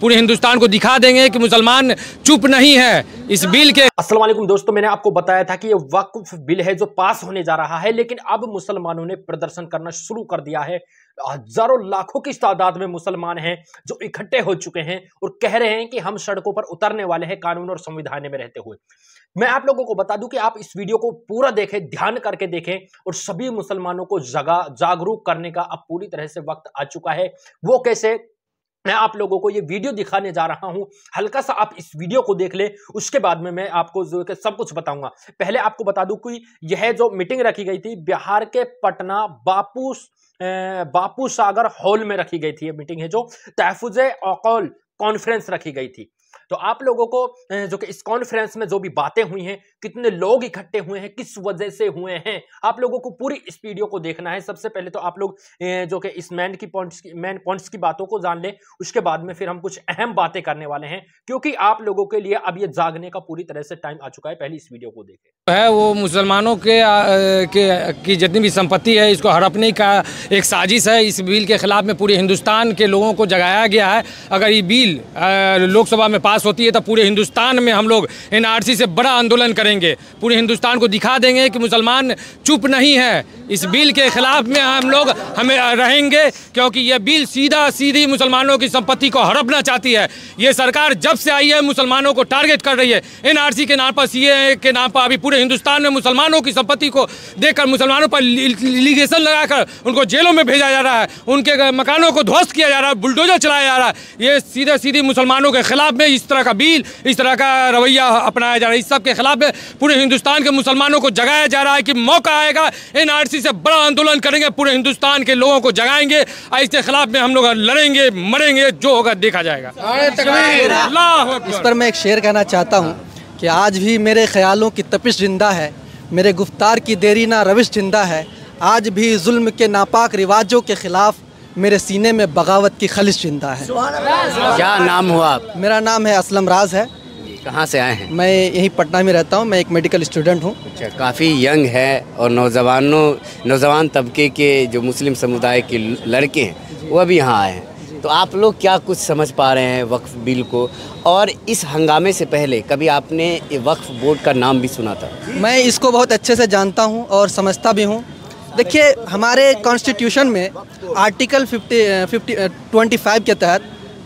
पूरे हिंदुस्तान को दिखा देंगे कि मुसलमान चुप नहीं है इस बिल के। अस्सलाम वालेकुम दोस्तों, मैंने आपको बताया था कि ये वक्फ बिल है जो पास होने जा रहा है, लेकिन अब मुसलमानों ने प्रदर्शन करना शुरू कर दिया है। हजारों लाखों की तादाद में मुसलमान हैं जो इकट्ठे हो चुके हैं और कह रहे हैं कि हम सड़कों पर उतरने वाले हैं कानून और संविधान में रहते हुए। मैं आप लोगों को बता दूं कि आप इस वीडियो को पूरा देखें, ध्यान करके देखें, और सभी मुसलमानों को जागरूक करने का अब पूरी तरह से वक्त आ चुका है। वो कैसे, मैं आप लोगों को ये वीडियो दिखाने जा रहा हूं। हल्का सा आप इस वीडियो को देख ले, उसके बाद में मैं आपको सब कुछ बताऊंगा। पहले आपको बता दूं कि यह जो मीटिंग रखी गई थी बिहार के पटना बापू सागर हॉल में रखी गई थी। ये मीटिंग है जो तहफुज़े औक़ाल कॉन्फ्रेंस रखी गई थी। तो आप लोगों को जो कि इस कॉन्फ्रेंस में जो भी बातें हुई हैं, कितने लोग इकट्ठे हुए हैं, किस वजह से हुए हैं, आप लोगों को पूरी इस वीडियो को देखना है। सबसे पहले तो आप लोग जो कि इस मेन पॉइंट्स की बातों को जान ले, उसके बाद में फिर हम कुछ अहम बातें करने वाले हैं, क्योंकि आप लोगों के लिए अब ये जागने का पूरी तरह से टाइम आ चुका है। पहले इस वीडियो को देखें। है वो मुसलमानों की जितनी भी संपत्ति है इसको हड़पने का एक साजिश है। इस बिल के खिलाफ में पूरे हिंदुस्तान के लोगों को जगाया गया है। अगर ये बिल लोकसभा में पास होती है तो पूरे हिंदुस्तान में हम लोग एनआरसी से बड़ा आंदोलन करेंगे। पूरे हिंदुस्तान को दिखा देंगे कि मुसलमान चुप नहीं है। इस बिल के खिलाफ में हम लोग रहेंगे, क्योंकि ये बिल सीधी मुसलमानों की संपत्ति को हड़पना चाहती है। ये सरकार जब से आई है मुसलमानों को टारगेट कर रही है। एनआरसी के नाम पर, सीए के नाम पर अभी पूरे हिंदुस्तान में मुसलमानों की संपत्ति को देखकर मुसलमानों पर लिगेशन लगाकर उनको जेलों में भेजा जा रहा है, उनके मकानों को ध्वस्त किया जा रहा है, बुलडोजर चलाया जा रहा है। ये सीधी मुसलमानों के खिलाफ में इस तरह का बिल, इस तरह का रवैया अपनाया जा रहा है। इस सब के खिलाफ में पूरे हिंदुस्तान के मुसलमानों को जगाया जा रहा है कि मौका आएगा, एनआरसी से बड़ा आंदोलन करेंगे, पूरे हिंदुस्तान के लोगों को जगाएंगे और इसके खिलाफ में हम लोग लड़ेंगे, मरेंगे, जो होगा देखा जाएगा। इस पर मैं एक शेर कहना चाहता हूँ कि आज भी मेरे ख्यालों की तपिश जिंदा है, मेरे गुफ्तार की देरी ना रविश जिंदा है। आज भी जुल्म के नापाक रिवाजों के खिलाफ मेरे सीने में बगावत की खलिश जिंदा है। क्या नाम हुआ आप? मेरा नाम है असलम राज है। कहाँ से आए हैं? मैं यहीं पटना में रहता हूँ। मैं एक मेडिकल स्टूडेंट हूँ। अच्छा, काफ़ी यंग है और नौजवान तबके के जो मुस्लिम समुदाय के लड़के हैं वो अभी यहाँ आए हैं। तो आप लोग क्या कुछ समझ पा रहे हैं वक्फ बिल को? और इस हंगामे से पहले कभी आपने ये वक्फ बोर्ड का नाम भी सुना था? मैं इसको बहुत अच्छे से जानता हूँ और समझता भी हूँ। देखिए, हमारे कॉन्स्टिट्यूशन में आर्टिकल 25 के तहत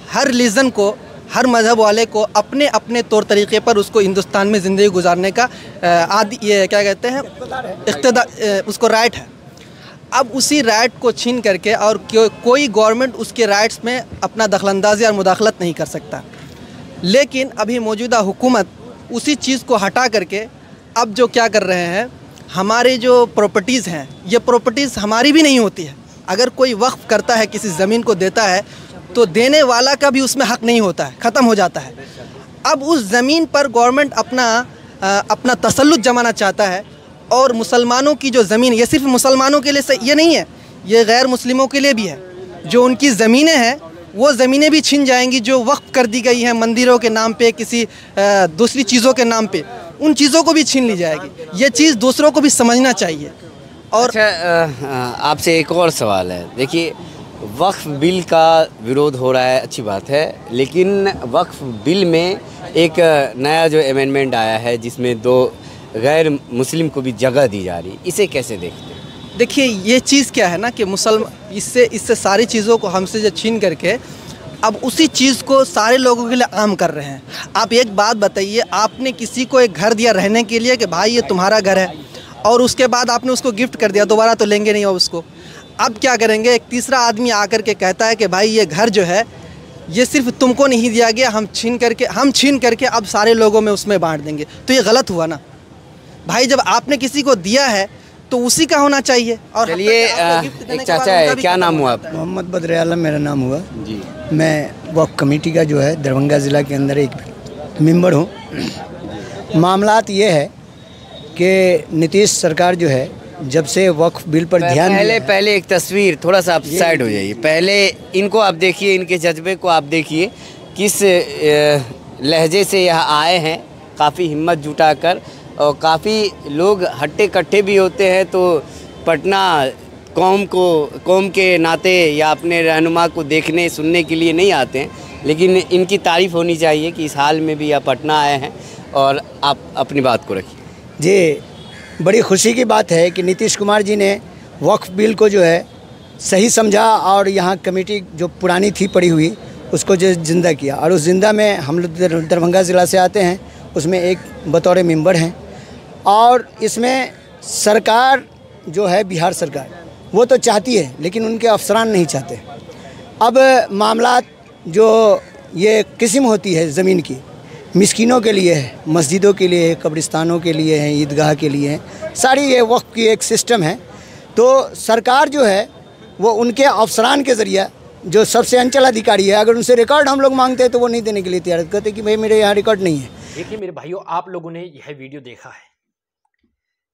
हर रिलीजन को, हर मज़हब वाले को अपने अपने तौर तरीक़े पर उसको हिंदुस्तान में ज़िंदगी गुजारने का ये क्या कहते हैं, इख्तियार, उसको राइट है। अब उसी राइट को छीन करके और कोई गवर्नमेंट उसके राइट्स में अपना दखलंदाजी और मुदाखलत नहीं कर सकता। लेकिन अभी मौजूदा हुकूमत उसी चीज़ को हटा करके अब जो क्या कर रहे हैं, हमारे जो प्रॉपर्टीज़ हैं, ये प्रॉपर्टीज़ हमारी भी नहीं होती है। अगर कोई वक्फ करता है, किसी ज़मीन को देता है, तो देने वाला का भी उसमें हक़ नहीं होता है, ख़त्म हो जाता है। अब उस ज़मीन पर गवर्नमेंट अपना तसल्लुत जमाना चाहता है। और मुसलमानों की जो ज़मीन, ये सिर्फ मुसलमानों के लिए ये नहीं है, ये गैर मुस्लिमों के लिए भी है। जो उनकी ज़मीनें हैं वो ज़मीनें भी छिन जाएंगी, जो वक्फ कर दी गई हैं मंदिरों के नाम पे, किसी दूसरी चीज़ों के नाम पे, उन चीज़ों को भी छीन ली जाएगी। ये चीज़ दूसरों को भी समझना चाहिए। और अच्छा, आपसे एक और सवाल है। देखिए, वक्फ बिल का विरोध हो रहा है, अच्छी बात है, लेकिन वक्फ बिल में एक नया जो अमेंडमेंट आया है जिसमें 2 गैर मुस्लिम को भी जगह दी जा रही है, इसे कैसे देखते हैं? देखिए, ये चीज़ क्या है ना कि इससे सारी चीज़ों को हमसे जो छीन करके अब उसी चीज़ को सारे लोगों के लिए आम कर रहे हैं। आप एक बात बताइए, आपने किसी को एक घर दिया रहने के लिए कि भाई ये तुम्हारा घर है, और उसके बाद आपने उसको गिफ्ट कर दिया, दोबारा तो लेंगे नहीं उसको। अब क्या करेंगे, एक तीसरा आदमी आकर के कहता है कि भाई ये घर जो है ये सिर्फ तुमको नहीं दिया गया, हम छीन करके अब सारे लोगों में उसमें बांट देंगे। तो ये गलत हुआ ना भाई। जब आपने किसी को दिया है तो उसी का होना चाहिए। और चलिए, एक चाचा है, क्या नाम हुआ आपका? मोहम्मद बद्र आलम मेरा नाम हुआ जी। मैं वक्फ कमेटी का जो है दरभंगा ज़िला के अंदर एक मेंबर हूँ। मामलात ये है कि नीतीश सरकार जो है जब से वक्फ बिल पर ध्यान पहले एक तस्वीर, थोड़ा सा आप साइड हो जाइए। पहले इनको आप देखिए, इनके जज्बे को आप देखिए, किस लहजे से यहाँ आए हैं, काफ़ी हिम्मत जुटाकर। और काफ़ी लोग हट्टे कट्टे भी होते हैं तो पटना कौम के नाते या अपने रहनुमा को देखने सुनने के लिए नहीं आते हैं, लेकिन इनकी तारीफ़ होनी चाहिए कि इस हाल में भी आप पटना आए हैं और आप अपनी बात को रखिए। जी, बड़ी खुशी की बात है कि नीतीश कुमार जी ने वक्फ बिल को जो है सही समझा और यहाँ कमेटी जो पुरानी थी पड़ी हुई उसको जो ज़िंदा किया, और उस ज़िंदा में हम लोग दरभंगा ज़िला से आते हैं, उसमें एक बतौर मेंबर हैं। और इसमें सरकार जो है बिहार सरकार वो तो चाहती है लेकिन उनके अफसरान नहीं चाहते। अब मामला जो ये किस्म होती है ज़मीन की, मिस्कीनों के लिए है, मस्जिदों के लिए है, कब्रिस्तानों के लिए है, ईदगाह के लिए है, सारी ये वक्फ की एक सिस्टम है। तो सरकार जो है वो उनके अफसरान के ज़रिए जो सबसे अंचल अधिकारी है, अगर उनसे रिकॉर्ड हम लोग मांगते हैं तो वो नहीं देने के लिए तैयार, कहते कि भाई मेरे यहाँ रिकॉर्ड नहीं है। देखिए मेरे भाइयों, आप लोगों ने यह वीडियो देखा है,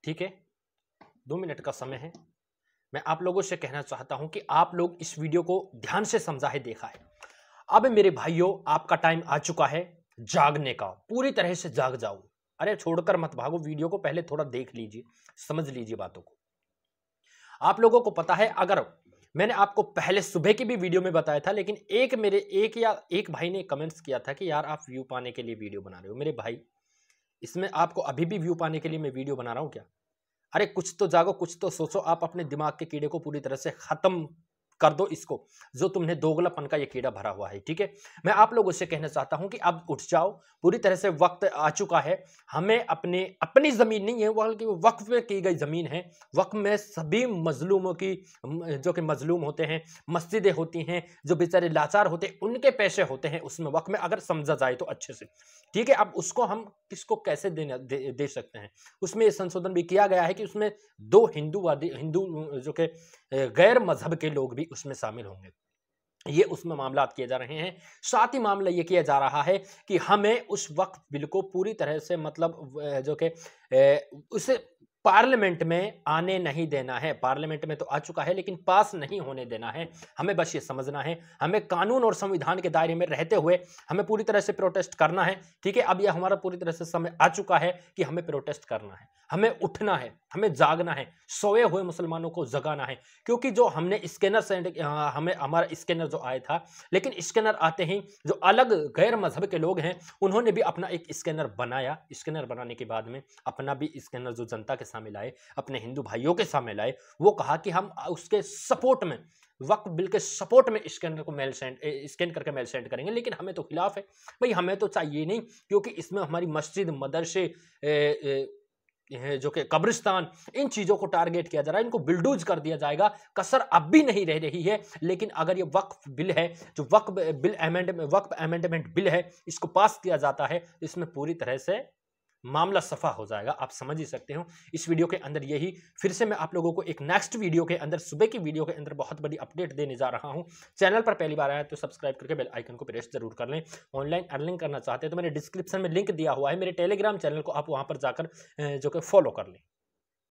ठीक है, 2 मिनट का समय है। मैं आप लोगों से कहना चाहता हूं कि आप लोग इस वीडियो को ध्यान से समझा है, देखा है। अब मेरे भाइयों, आपका टाइम आ चुका है जागने का, पूरी तरह से जाग जाओ। अरे छोड़कर मत भागो, वीडियो को पहले थोड़ा देख लीजिए, समझ लीजिए बातों को। आप लोगों को पता है, अगर मैंने आपको पहले सुबह की भी वीडियो में बताया था, लेकिन एक भाई ने कमेंट्स किया था कि यार आप व्यू पाने के लिए वीडियो बना रहे हो। मेरे भाई, इसमें आपको अभी भी व्यू पाने के लिए मैं वीडियो बना रहा हूं क्या? अरे कुछ तो जागो, कुछ तो सोचो। आप अपने दिमाग के कीड़े को पूरी तरह से खत्म कर दो, इसको जो तुमने दोगलापन का ये कीड़ा भरा हुआ है, ठीक है। मैं आप लोगों से कहना चाहता हूं कि अब उठ जाओ, पूरी तरह से वक्त आ चुका है। हमें अपनी जमीन नहीं है, बल्कि वक्फ में की गई जमीन है। वक्फ में सभी मजलूमों की, जो कि मजलूम होते हैं, मस्जिदें होती हैं, जो बेचारे लाचार होते हैं, उनके पैसे होते हैं उसमें, वक्फ में, अगर समझा जाए तो अच्छे से, ठीक है। अब उसको हम किसको कैसे दे सकते हैं? उसमें संशोधन भी किया गया है कि उसमें 2 हिंदू जो कि गैर मजहब के लोग भी उसमें शामिल होंगे। ये उसमें मामला किए जा रहे हैं। साथ ही मामला ये किया जा रहा है कि हमें उस वक्फ बिल को पूरी तरह से, मतलब जो कि उसे पार्लियामेंट में आने नहीं देना है। पार्लियामेंट में तो आ चुका है लेकिन पास नहीं होने देना है। हमें बस ये समझना है, हमें कानून और संविधान के दायरे में रहते हुए हमें पूरी तरह से प्रोटेस्ट करना है, ठीक है। अब यह हमारा पूरी तरह से समय आ चुका है कि हमें प्रोटेस्ट करना है, हमें उठना है, हमें जागना है, सोए हुए मुसलमानों को जगाना है। क्योंकि जो हमने स्कैनर सेंड, हमें हमारा स्कैनर जो आया था, लेकिन स्कैनर आते ही जो अलग गैर मजहब के लोग हैं उन्होंने भी अपना एक स्कैनर बनाया। स्कैनर बनाने के बाद में अपना भी स्कैनर जो जनता के सामने लाए, अपने हिंदू भाइयों के सामने लाए, वो कहा कि हम उसके सपोर्ट में, वक्फ बिल के सपोर्ट में स्कैन करके मेल सेंड करेंगे। लेकिन हमें तो खिलाफ है भाई, हमें तो चाहिए नहीं, क्योंकि इसमें हमारी मस्जिद, मदरसे, जो कि कब्रिस्तान, इन चीज़ों को टारगेट किया जा रहा है, इनको बिल्डूज कर दिया जाएगा। कसर अब भी नहीं रह रही है। लेकिन अगर ये वक्फ बिल है, जो वक्फ अमेंडमेंट बिल है, इसको पास किया जाता है, इसमें पूरी तरह से मामला सफा हो जाएगा। आप समझ ही सकते हो। इस वीडियो के अंदर यही, फिर से मैं आप लोगों को एक नेक्स्ट वीडियो के अंदर, सुबह की वीडियो के अंदर बहुत बड़ी अपडेट देने जा रहा हूं। चैनल पर पहली बार आया तो सब्सक्राइब करके बेल आइकन को प्रेस जरूर कर लें। ऑनलाइन अर्निंग करना चाहते हैं तो मैंने डिस्क्रिप्शन में लिंक दिया हुआ है, मेरे टेलीग्राम चैनल को आप वहां पर जाकर जो कि फॉलो कर लें।